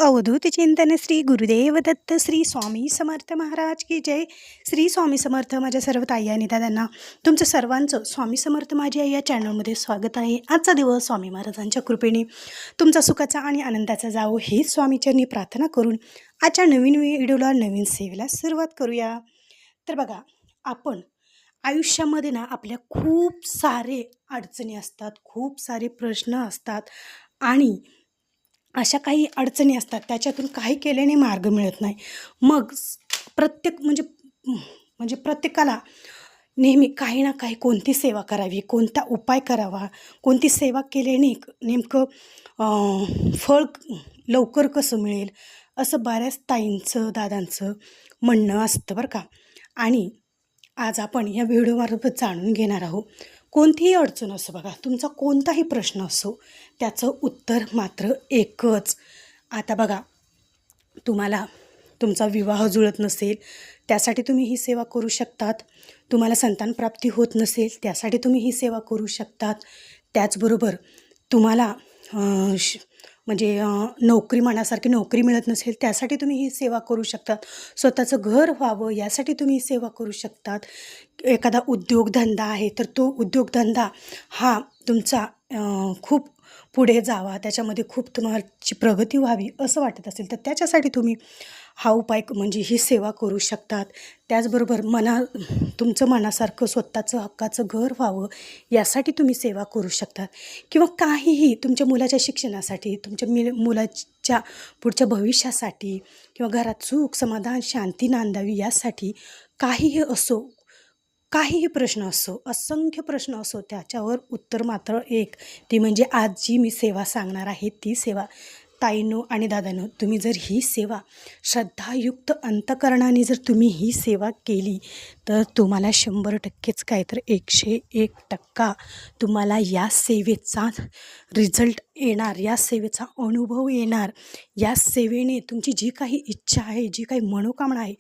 अवधूत चिंतन श्री गुरुदेव दत्त श्री स्वामी समर्थ महाराज की जय. श्री स्वामी समर्थ. माझ्या सर्व ताई आणि दादांना तुमचं सर्वांचं स्वामी समर्थ माझी आई या चॅनलमध्ये स्वागत आहे. आजचा दिवस स्वामी महाराजांच्या कृपेने तुमचा सुखाचा आणि आनंदाचा जावो ही स्वामीचरणी प्रार्थना करून आजच्या नवीन व्हिडिओला नवीन सेवेला सुरुवात करूया. तर बघा, आपण आयुष्यामध्ये ना आपल्या खूप सारे अडचणी असतात, खूप सारे प्रश्न असतात आणि अशा काही अडचणी असतात त्याच्यातून काही केल्याने मार्ग मिळत नाही. मग प्रत्येक म्हणजे प्रत्येकाला नेहमी काही ना काही कोणती सेवा करावी, कोणता उपाय करावा, कोणती सेवा केल्याने नेमकं फळ लवकर कसं मिळेल, असं बऱ्याच ताईंचं दादांचं म्हणणं असतं बरं का. आणि आज आपण या व्हिडिओमार्फत जाणून घेणार आहोत, कोणतीही अडचण असो बघा, तुमचा कोणताही प्रश्न असो, त्याचं उत्तर मात्र एकच. आता बघा, तुम्हाला तुमचा विवाह जुळत नसेल त्यासाठी तुम्ही ही सेवा करू शकतात. तुम्हाला संतानप्राप्ती होत नसेल त्यासाठी तुम्ही ही सेवा करू शकतात. त्याचबरोबर तुम्हाला नोकरी मनासारखी नोकरी मिळत नसेल त्यासाठी तुम्ही ही सेवा करू शकतात. स्वतःचं घर व्हावं यासाठी तुम्ही ही सेवा करू शकतात. एखादा उद्योगधंदा आहे तर तो उद्योगधंदा हा तुमचा खूप पुढे जावा, त्याच्यामध्ये खूप तुमची प्रगती व्हावी असं वाटत असेल तर त्याच्यासाठी तुम्ही हा उपाय ही सेवा करू शकतात. त्याचबरोबर तुमचं मनासारखं स्वतःचं हक्काचं घर व्हावं यासाठी तुम्ही सेवा करू शकतात. किंवा काहीही तुमच्या मुलाच्या शिक्षणासाठी, तुमच्या मुलाच्या पुढच्या भविष्यासाठी, किंवा घरात सुख समाधान शांती नांदावी यासाठी काहीही असो, काहीही प्रश्न असो, असंख्य प्रश्न असो, त्याच्यावर उत्तर मात्र एक, ती म्हणजे आज जी मी सेवा सांगणार आहे ती सेवा. ताईंनो आणि दादांनो, तुम्ही जर ही सेवा श्रद्धायुक्त अंतकरणाने जर तुम्ही ही सेवा केली तर तुम्हाला 100%च काय तर 101% तुम्हाला या सेवेचा रिझल्ट येणार, या सेवेचा अनुभव येणार. या सेवेने तुमची जी काही इच्छा आहे, जी काही मनोकामना आहे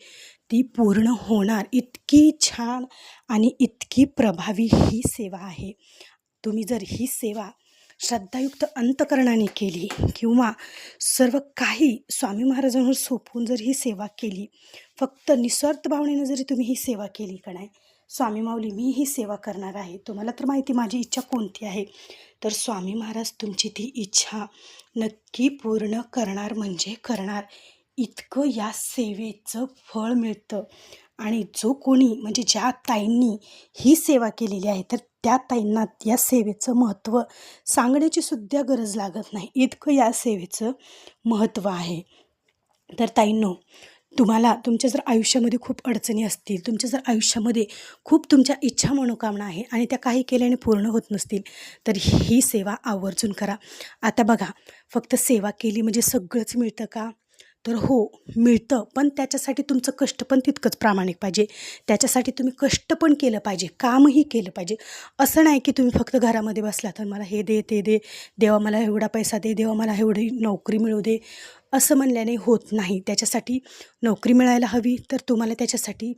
ती पूर्ण होणार. इतकी छान आणि इतकी प्रभावी ही सेवा आहे. तुम्ही जर ही सेवा श्रद्धायुक्त अंतकरणाने केली किंवा सर्व काही स्वामी महाराजांवर सोपवून जर ही सेवा केली, फक्त निस्वार्थ भावनेनं जरी तुम्ही ही सेवा केली का नाही, स्वामी माऊली मी ही सेवा करणार आहे, तुम्हाला तर माहिती माझी इच्छा कोणती आहे, तर स्वामी महाराज तुमची ती इच्छा नक्की पूर्ण करणार म्हणजे करणार. इतकं या सेवेचं फळ मिळतं. आणि जो कोणी ज्या ताईंनी ही सेवा केलेली आहे तर त्या ताईंना या सेवेचं महत्त्व सांगण्याची सुद्धा गरज लागत नाही, इतकं या सेवेचं महत्त्व आहे. तर ताईंनो, तुम्हाला तुमच्या जर आयुष्यामध्ये खूप अडचणी असतील, तुमच्या जर आयुष्यामध्ये खूप तुमच्या इच्छा मनोकामना आहे आणि त्या काही केल्याने पूर्ण होत नसतील तर ही सेवा आवर्जून करा. आता बघा, फक्त सेवा केली म्हणजे सगळंच मिळतं का? तर हो, मिळतं, पण त्याच्यासाठी तुमचं कष्ट पण तितकंच प्रामाणिक पाहिजे. त्याच्यासाठी तुम्ही कष्ट पण केलं पाहिजे, कामही केलं पाहिजे. असं नाही की तुम्ही फक्त घरामध्ये बसला तर मला हे दे ते दे, देवा मला एवढा पैसा दे, देवा मला एवढी नोकरी मिळू दे, असं म्हणल्याने होत नाही. त्याच्यासाठी नोकरी मिळायला हवी तर तुम्हाला त्याच्यासाठी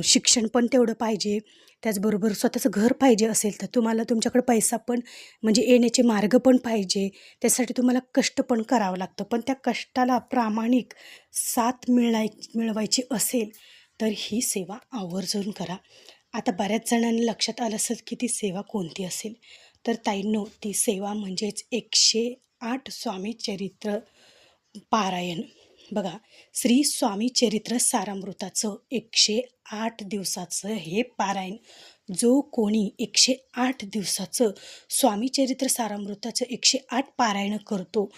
शिक्षण पण तेवढं पाहिजे. त्याचबरोबर स्वतःचं घर पाहिजे असेल तर तुम्हाला तुमच्याकडे पैसा पण येण्याचे मार्ग पण पाहिजे. त्यासाठी तुम्हाला कष्ट पण करावं लागतं. पण त्या कष्टाला प्रामाणिक साथ मिळवायची असेल तर ही सेवा आवर्जून करा. आता बऱ्याच जणांना लक्षात आलं असेल की ती सेवा कोणती असेल. तर ताईंनो, ती सेवा 108 स्वामी चरित्र पारायण. बघा, श्री स्वामी चरित्र सारामृताचं 108 दिवसाचं हे पारायण जो कोणी 108 दिवसाचं स्वामी चरित्र सारामृताचं 108 पारायण करतो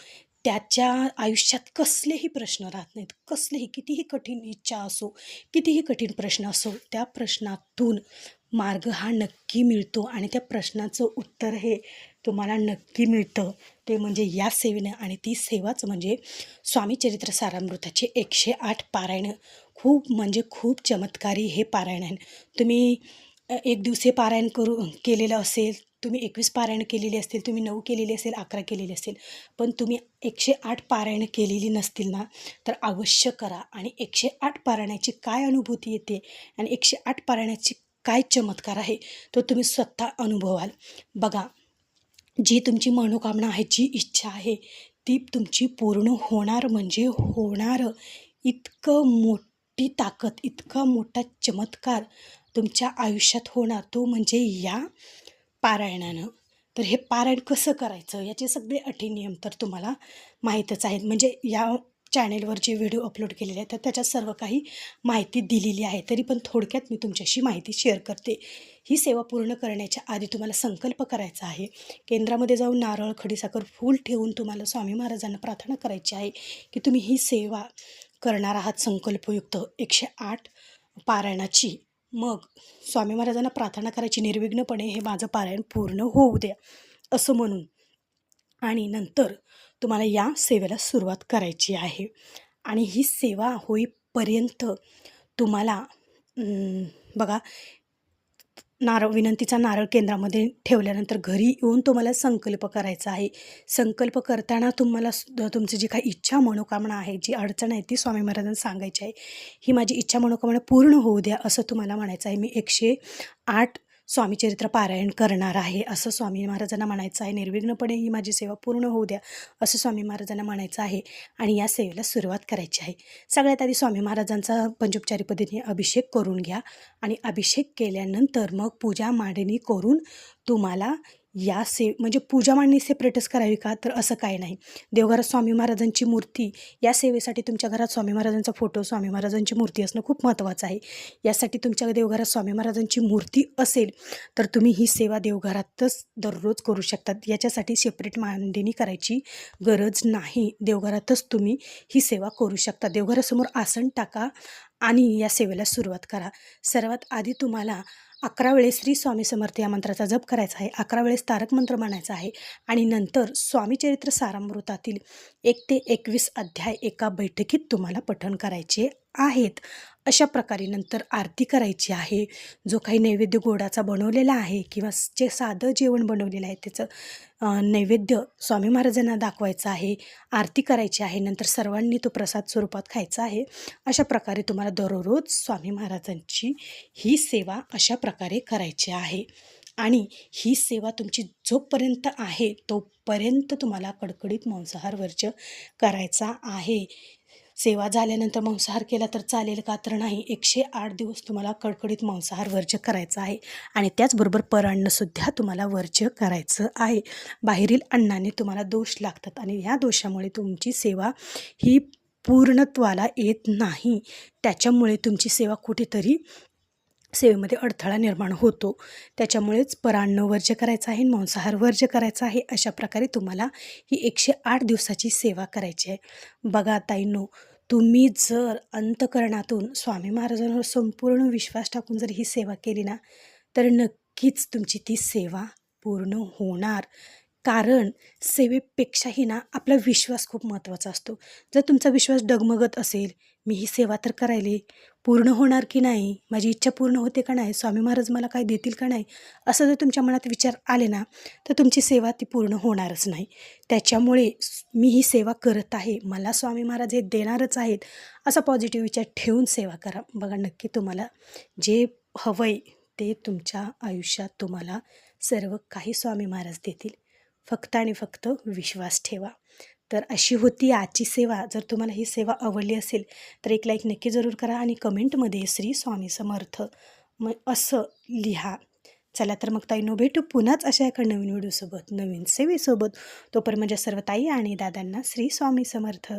त्याच्या आयुष्यात कसलेही प्रश्न राहत नाहीत. कसलेही, कितीही कठीण इच्छा असो, कितीही कठीण प्रश्न असो, त्या प्रश्नातून मार्ग हा नक्की मिळतो आणि त्या प्रश्नाचं उत्तर हे तुम्हाला नक्की मिळतं. ते या सेवेनं, आणि ती सेवाच स्वामी चरित्र सारामृताचे 108 पारायण. खूप चमत्कारी हे पारायण आहे. तुम्ही एक दिवसीय पारायण केलेलं असेल, तुम्ही 21 पारायण केलेली असतील, तुम्ही 9 केलेली असेल, 11 केलेली असेल, पण तुम्ही 108 पारायण केलेली नसतील ना तर अवश्य करा. आणि 108 पारायणाची काय अनुभूती येते आणि 108 पारायणाची काय चमत्कार आहे तो तुम्ही स्वतः अनुभवाल. बघा, जी तुमची मनोकामना आहे, जी इच्छा आहे ती तुमची पूर्ण होणार म्हणजे होणार. इतकं मोठी ताकद, इतका मोठा चमत्कार तुमच्या आयुष्यात होणार, तो म्हणजे या पारायणानं. तर हे पारायण कसं करायचं याचे सगळे अटी नियम तर तुम्हाला माहीतच आहेत. म्हणजे या चॅनेलवर जे व्हिडिओ अपलोड केलेले आहेत तर त्याच्यात सर्व काही माहिती दिलेली आहे. तरी पण थोडक्यात मी तुमच्याशी माहिती शेअर करते. ही सेवा पूर्ण करण्याच्या आधी तुम्हाला संकल्प करायचा आहे. केंद्रामध्ये जाऊन नारळ, खडीसाखर, फूल ठेवून तुम्हाला स्वामी महाराजांना प्रार्थना करायची आहे की तुम्ही ही सेवा करणार आहात संकल्पयुक्त 108 पारायणाची. मग स्वामी महाराजांना प्रार्थना करायची, निर्विघ्नपणे हे माझं पारायण पूर्ण होऊ द्या असं म्हणून. आणि नंतर तुम्हाला या सेवेला सुरुवात करायची आहे. आणि ही सेवा होईपर्यंत तुम्हाला बघा, विनंतीचा नारळ केंद्रामध्ये ठेवल्यानंतर घरी येऊन तुम्हाला संकल्प करायचा आहे. संकल्प करताना तुम्हाला तुमची जी काही इच्छा मनोकामना आहे, जी अडचण आहे ती स्वामी महाराजांना सांगायची आहे. ही माझी इच्छा मनोकामना पूर्ण होऊ द्या असं तुम्हाला म्हणायचं आहे. मी 108 स्वामीचरित्र पारायण करणार आहे असं स्वामी महाराजांना म्हणायचं आहे. निर्विघ्नपणे ही माझी सेवा पूर्ण होऊ द्या असं स्वामी महाराजांना म्हणायचं आहे. आणि या सेवेला सुरुवात करायची आहे. सगळ्यात आधी स्वामी महाराजांचा पंचोपचारी पद्धतीने अभिषेक करून घ्या. आणि अभिषेक केल्यानंतर मग पूजा मांडणी करून तुम्हाला म्हणजे पूजा मांडणी सेपरेटच करावी का, तर असं काही नाही. देवघरात स्वामी महाराजांची मूर्ती, या सेवेसाठी तुमच्या घरात स्वामी महाराजांचा फोटो, स्वामी महाराजांची मूर्ती असणं खूप महत्त्वाचं आहे. यासाठी तुमच्या देवघरात स्वामी महाराजांची मूर्ती असेल तर तुम्ही ही सेवा देवघरातच दररोज करू शकतात. याच्यासाठी सेपरेट मांडणी करायची गरज नाही. देवघरातच तुम्ही ही सेवा करू शकता. देवघरासमोर आसन टाका आणि या सेवेला सुरुवात करा. सर्वात आधी तुम्हाला 11 वेळेस श्री स्वामी समर्थ या मंत्राचा जप करायचा आहे. 11 वेळेस तारक मंत्र म्हणायचा आहे. आणि नंतर स्वामीचरित्र सारामृतातील 1 ते 21 अध्याय एका बैठकीत तुम्हाला पठण करायचे आहेत. अशा प्रकारे नंतर आरती करायची आहे. जो काही नैवेद्य गोडाचा बनवलेला आहे किंवा जे साधं जेवण बनवलेलं आहे त्याचं नैवेद्य स्वामी महाराजांना दाखवायचं आहे. आरती करायची आहे. नंतर सर्वांनी तो प्रसाद स्वरूपात खायचा आहे. अशा प्रकारे तुम्हाला दररोज स्वामी महाराजांची ही सेवा अशा प्रकारे करायची आहे. आणि ही सेवा तुमची जोपर्यंत आहे तोपर्यंत तुम्हाला कडकडीत मांसाहार वर्ज्य करायचा आहे. सेवा झाल्यानंतर मांसाहार केला तर चालेल का, तर नाही. 108 दिवस तुम्हाला कडकडीत मांसाहार वर्ज्य करायचा आहे. आणि त्याचबरोबर परान्नसुद्धा तुम्हाला वर्ज्य करायचं आहे. बाहेरील अन्नाने तुम्हाला दोष लागतात आणि ह्या दोषामुळे तुमची सेवा ही पूर्णत्वाला येत नाही. त्याच्यामुळे तुमची सेवा कुठेतरी सेवेमध्ये अडथळा निर्माण होतो. त्याच्यामुळेच परान्न वर्ज्य करायचं आहे, मांसाहार वर्ज्य करायचं आहे. अशा प्रकारे तुम्हाला ही 108 दिवसाची सेवा करायची आहे. बघा ताईंनो, तुम्ही जर अंतःकरणातून स्वामी महाराजांवर संपूर्ण विश्वास टाकून जर ही सेवा केली ना, तर नक्कीच तुमची ती सेवा पूर्ण होणार. कारण सेवेपेक्षाही ना आपला विश्वास खूप महत्त्वाचा असतो. जर तुमचा विश्वास डगमगत असेल, मी ही सेवा तर करायली, पूर्ण होणार की नाही, माझी इच्छा पूर्ण होते का नाही, स्वामी महाराज मला काय देतील का नाही, असं जर तुमच्या मनात विचार आले ना, तर तुमची सेवा ती पूर्ण होणारच नाही. त्याच्यामुळे मी ही सेवा करत आहे, मला स्वामी महाराज हे देणारच आहेत, असा पॉझिटिव्ह विचार ठेवून सेवा करा. बघा, नक्की तुम्हाला जे हवं आहे ते तुमच्या आयुष्यात तुम्हाला सर्व काही स्वामी महाराज देतील. फक्त आणि फक्त विश्वास ठेवा. तर अशी होती आजची सेवा. जर तुम्हाला ही सेवा आवडली असेल तर एक लाईक नक्की जरूर करा आणि कमेंटमध्ये श्री स्वामी समर्थ असं लिहा. चला तर मग ताईंनो, भेटू पुन्हाच अशा एका नवीन व्हिडिओसोबत, नवीन सेवेसोबत. तोपर्यंत माझ्या सर्व ताई आणि दादांना श्री स्वामी समर्थ.